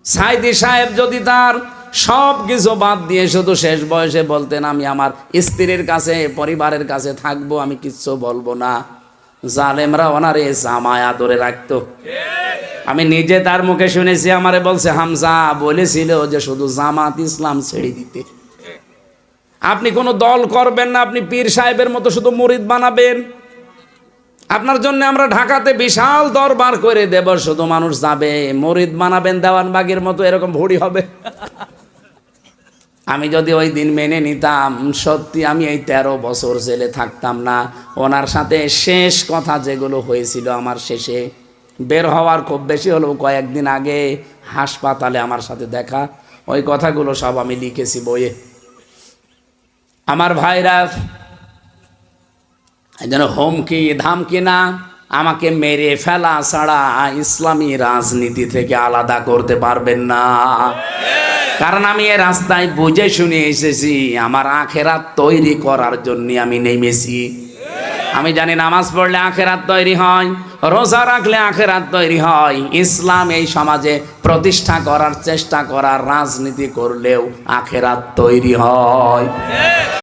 সাইদি সাহেব যদি তার সব কিছু বাদ দিয়ে শুধু শেষ বয়সে বলতেন আমি আমার স্ত্রীর কাছে পরিবারের কাছে থাকবো, আমি কিচ্ছু বলবো না, জালেমরা ওনারে জামায়া ধরে রাখতো। আমি নিজে তার মুখে শুনেছি, আমারে বলছে হামজা বলেছিল যে শুধু জামাত ইসলাম ছেড়ে দিতে, আপনি কোনো দল করবেন না, আপনি পীর সাহেবের মতো শুধু মুরিদ বানাবেন, আপনার জন্য আমরা ঢাকাতে বিশাল দরবার করে দেব, শুধু মানুষ যাবে, মুরিদ বানাবেন দেওয়ানবাগের মতো এরকম ভুড়ি হবে। আমি যদি ওই দিন মেনে নিতাম, সত্যি আমি এই 13 বছর জেলে থাকতাম না। ওনার সাথে শেষ কথা যেগুলো হয়েছিল আমার, শেষে বের হওয়ার খুব বেশি হলো কয়েকদিন আগে হাসপাতালে আমার সাথে দেখা, ওই কথাগুলো সব আমি লিখেছি বইয়ে। আমার ভাইরা, যেন হুমকি ধামকি না, আমাকে মেরে ফেলা ছাড়া ইসলামী রাজনীতি থেকে আলাদা করতে পারবেন না। কারণ আমি এই রাস্তায় বুঝে শুনে এসেছি, আমার আখেরাত তৈরি করার জন্য আমি নেমেছি। আমি জানি নামাজ পড়লে আখেরাত তৈরি হয়, রোজা রাখলে আখেরাত তৈরি হয়, ইসলাম এই সমাজে প্রতিষ্ঠা করার চেষ্টা করার রাজনীতি করলেও আখেরাত তৈরি হয়।